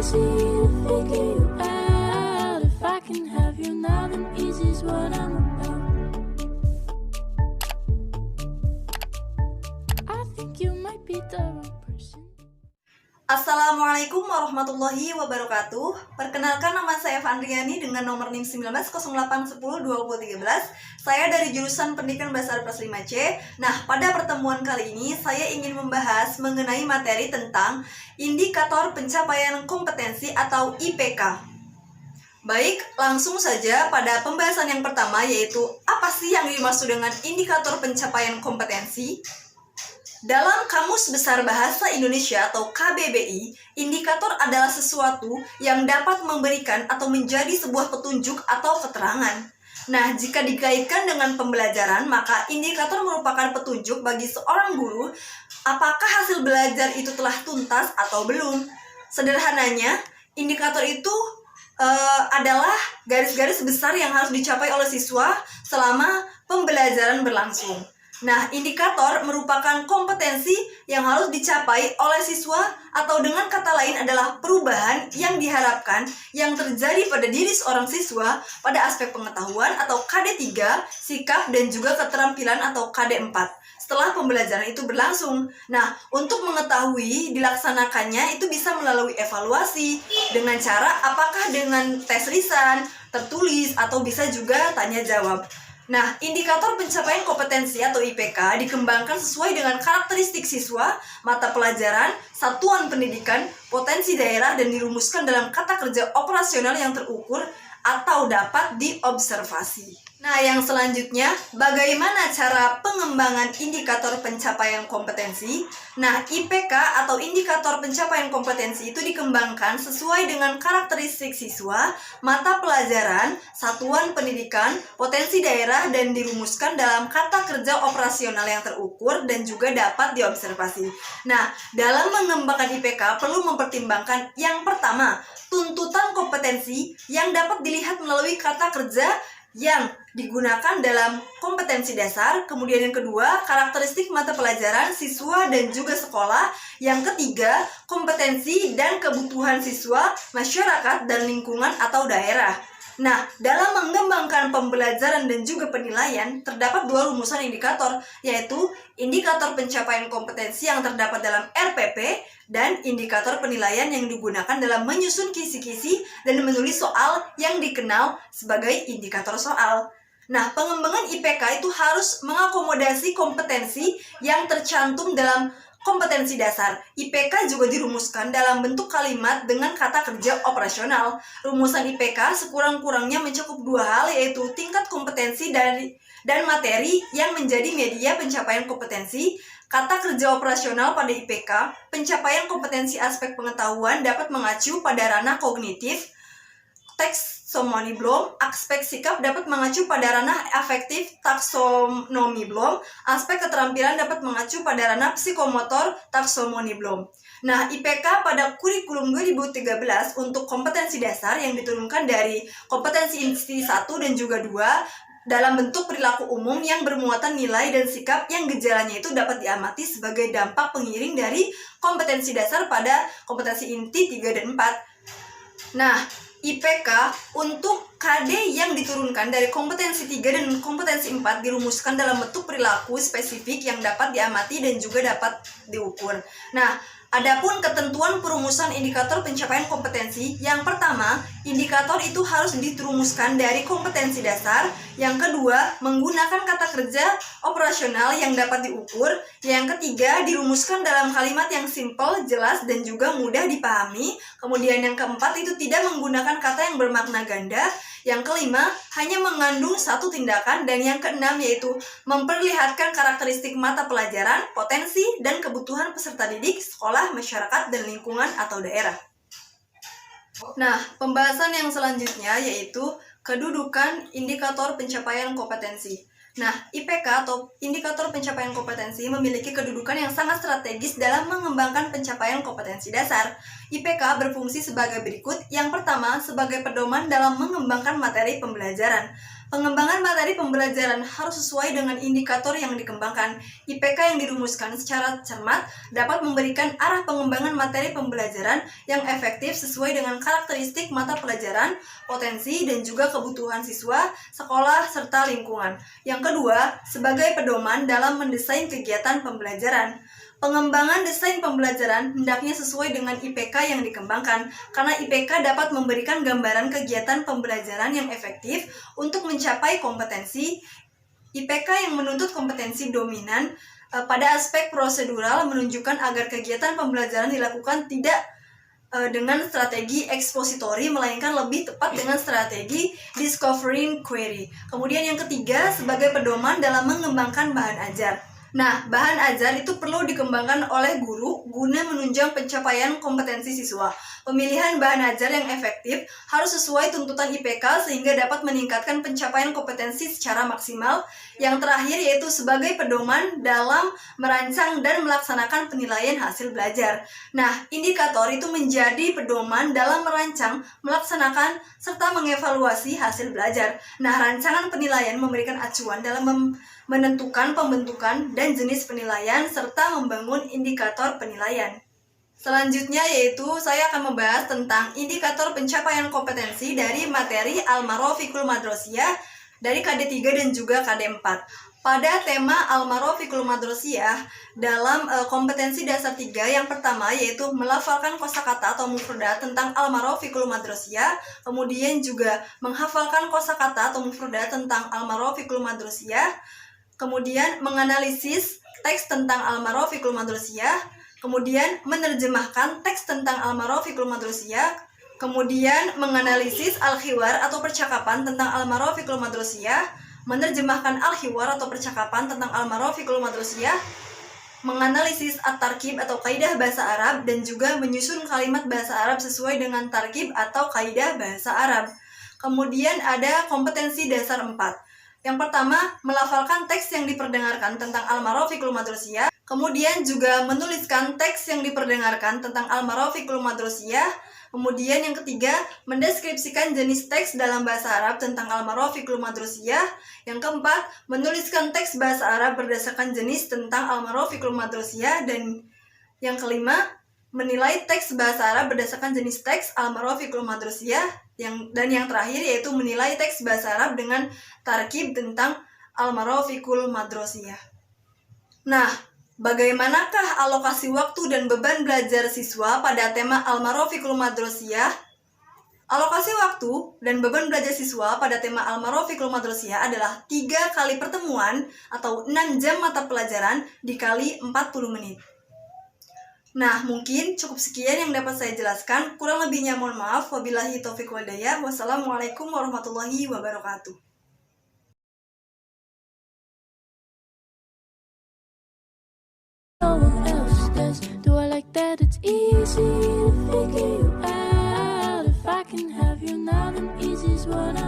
easy to figure you out. If I can have you now, then easy's what I'm about. I think you might be the wrong person. Assalamualaikum warahmatullahi wabarakatuh. Perkenalkan, nama saya Fandriani dengan nomor NIM 1908102013. Saya dari jurusan Pendidikan Bahasa Arab kelas 5C. Nah, pada pertemuan kali ini saya ingin membahas mengenai materi tentang indikator pencapaian kompetensi atau IPK. Baik, langsung saja pada pembahasan yang pertama, yaitu apa sih yang dimaksud dengan indikator pencapaian kompetensi? Dalam Kamus Besar Bahasa Indonesia atau KBBI, indikator adalah sesuatu yang dapat memberikan atau menjadi sebuah petunjuk atau keterangan. Nah, jika dikaitkan dengan pembelajaran, maka indikator merupakan petunjuk bagi seorang guru apakah hasil belajar itu telah tuntas atau belum. Sederhananya, indikator itu adalah garis-garis besar yang harus dicapai oleh siswa selama pembelajaran berlangsung. Nah, indikator merupakan kompetensi yang harus dicapai oleh siswa, atau dengan kata lain adalah perubahan yang diharapkan yang terjadi pada diri seorang siswa pada aspek pengetahuan atau KD3, sikap, dan juga keterampilan atau KD4 setelah pembelajaran itu berlangsung. Nah, untuk mengetahui dilaksanakannya itu bisa melalui evaluasi dengan cara apakah dengan tes lisan, tertulis, atau bisa juga tanya jawab. Nah, indikator pencapaian kompetensi atau IPK dikembangkan sesuai dengan karakteristik siswa, mata pelajaran, satuan pendidikan, potensi daerah, dan dirumuskan dalam kata kerja operasional yang terukur atau dapat diobservasi. Nah, yang selanjutnya, bagaimana cara pengembangan indikator pencapaian kompetensi? Nah, IPK atau indikator pencapaian kompetensi itu dikembangkan sesuai dengan karakteristik siswa, mata pelajaran, satuan pendidikan, potensi daerah, dan dirumuskan dalam kata kerja operasional yang terukur dan juga dapat diobservasi. Nah, dalam mengembangkan IPK perlu mempertimbangkan yang pertama, tuntutan kompetensi yang dapat dilihat melalui kata kerja yang digunakan dalam kompetensi dasar. Kemudian yang kedua, karakteristik mata pelajaran siswa dan juga sekolah. Yang ketiga, kompetensi dan kebutuhan siswa, masyarakat, dan lingkungan atau daerah. Nah, dalam mengembangkan pembelajaran dan juga penilaian, terdapat dua rumusan indikator, yaitu indikator pencapaian kompetensi yang terdapat dalam RPP dan indikator penilaian yang digunakan dalam menyusun kisi-kisi dan menulis soal yang dikenal sebagai indikator soal. Nah, pengembangan IPK itu harus mengakomodasi kompetensi yang tercantum dalam kompetensi dasar. IPK juga dirumuskan dalam bentuk kalimat dengan kata kerja operasional. Rumusan IPK sekurang-kurangnya mencakup dua hal, yaitu tingkat kompetensi dan materi yang menjadi media pencapaian kompetensi. Kata kerja operasional pada IPK, pencapaian kompetensi aspek pengetahuan dapat mengacu pada ranah kognitif, taksonomi Bloom. Aspek sikap dapat mengacu pada ranah afektif, taksonomi Bloom. Aspek keterampilan dapat mengacu pada ranah psikomotor, taksonomi Bloom. Nah, IPK pada kurikulum 2013 untuk kompetensi dasar yang diturunkan dari kompetensi inti 1 dan juga 2 dalam bentuk perilaku umum yang bermuatan nilai dan sikap yang gejalanya itu dapat diamati sebagai dampak pengiring dari kompetensi dasar pada kompetensi inti 3 dan 4. Nah, IPK untuk KD yang diturunkan dari kompetensi 3 dan kompetensi 4 dirumuskan dalam bentuk perilaku spesifik yang dapat diamati dan juga dapat diukur. Nah, adapun ketentuan perumusan indikator pencapaian kompetensi, yang pertama, indikator itu harus dirumuskan dari kompetensi dasar. Yang kedua, menggunakan kata kerja operasional yang dapat diukur. Yang ketiga, dirumuskan dalam kalimat yang simpel, jelas, dan juga mudah dipahami. Kemudian yang keempat, itu tidak menggunakan kata yang bermakna ganda. Yang kelima, hanya mengandung satu tindakan. Dan yang keenam, yaitu memperlihatkan karakteristik mata pelajaran, potensi, dan kebutuhan peserta didik, sekolah, masyarakat, dan lingkungan atau daerah. Nah, pembahasan yang selanjutnya yaitu kedudukan indikator pencapaian kompetensi. Nah, IPK atau indikator pencapaian kompetensi memiliki kedudukan yang sangat strategis dalam mengembangkan pencapaian kompetensi dasar. IPK berfungsi sebagai berikut. Yang pertama, sebagai pedoman dalam mengembangkan materi pembelajaran. Pengembangan materi pembelajaran harus sesuai dengan indikator yang dikembangkan. IPK yang dirumuskan secara cermat dapat memberikan arah pengembangan materi pembelajaran yang efektif sesuai dengan karakteristik mata pelajaran, potensi, dan juga kebutuhan siswa, sekolah, serta lingkungan. Yang kedua, sebagai pedoman dalam mendesain kegiatan pembelajaran. Pengembangan desain pembelajaran hendaknya sesuai dengan IPK yang dikembangkan, karena IPK dapat memberikan gambaran kegiatan pembelajaran yang efektif untuk mencapai kompetensi. IPK yang menuntut kompetensi dominan pada aspek prosedural menunjukkan agar kegiatan pembelajaran dilakukan tidak dengan strategi ekspositori, melainkan lebih tepat dengan strategi discovering query. Kemudian yang ketiga, sebagai pedoman dalam mengembangkan bahan ajar. Nah, bahan ajar itu perlu dikembangkan oleh guru guna menunjang pencapaian kompetensi siswa. Pemilihan bahan ajar yang efektif harus sesuai tuntutan IPK sehingga dapat meningkatkan pencapaian kompetensi secara maksimal. Yang terakhir yaitu sebagai pedoman dalam merancang dan melaksanakan penilaian hasil belajar. Nah, indikator itu menjadi pedoman dalam merancang, melaksanakan, serta mengevaluasi hasil belajar. Nah, rancangan penilaian memberikan acuan dalam menentukan pembentukan dan jenis penilaian, serta membangun indikator penilaian. Selanjutnya yaitu saya akan membahas tentang indikator pencapaian kompetensi dari materi Al-Marafiqul Madrosiyah dari KD 3 dan juga KD 4. Pada tema Al-Marafiqul Madrosiyah dalam kompetensi dasar 3 yang pertama yaitu melafalkan kosakata atau mufradat tentang Al-Marafiqul Madrosiyah, kemudian juga menghafalkan kosakata atau mufradat tentang Al-Marafiqul Madrosiyah, kemudian menganalisis teks tentang Al-Marafiqul Madrosiyah, kemudian menerjemahkan teks tentang Al-Marafiqul Madrosiyah, kemudian menganalisis al-hiwar atau percakapan tentang Al-Marafiqul Madrosiyah, menerjemahkan al-hiwar atau percakapan tentang Al-Marafiqul Madrosiyah, menganalisis at-tarkib atau kaidah bahasa Arab, dan juga menyusun kalimat bahasa Arab sesuai dengan tarkib atau kaidah bahasa Arab. Kemudian ada kompetensi dasar 4. Yang pertama, melafalkan teks yang diperdengarkan tentang Al-Marafiqul Madrosiyah, kemudian juga menuliskan teks yang diperdengarkan tentang Al-Marafiqul Madrosiyah, kemudian yang ketiga, mendeskripsikan jenis teks dalam bahasa Arab tentang Al-Marafiqul Madrosiyah, yang keempat, menuliskan teks bahasa Arab berdasarkan jenis tentang Al-Marafiqul Madrosiyah, dan yang kelima, menilai teks bahasa Arab berdasarkan jenis teks Al-Marafiqul Madrosiyah, dan yang terakhir yaitu menilai teks bahasa Arab dengan tarkib tentang Al-Marafiqul Madrosiyah. Nah, bagaimanakah alokasi waktu dan beban belajar siswa pada tema Al-Marafiqul Madrosiyah? Alokasi waktu dan beban belajar siswa pada tema Al-Marafiqul Madrosiyah adalah 3 kali pertemuan atau 6 jam mata pelajaran dikali 40 menit. Nah, mungkin cukup sekian yang dapat saya jelaskan. Kurang lebihnya mohon maaf. Wabillahi taufiq wal hidayah. Wassalamualaikum warahmatullahi wabarakatuh. No one else does. Do I like that? It's easy to figure you out. If I can have you now, then easy's what I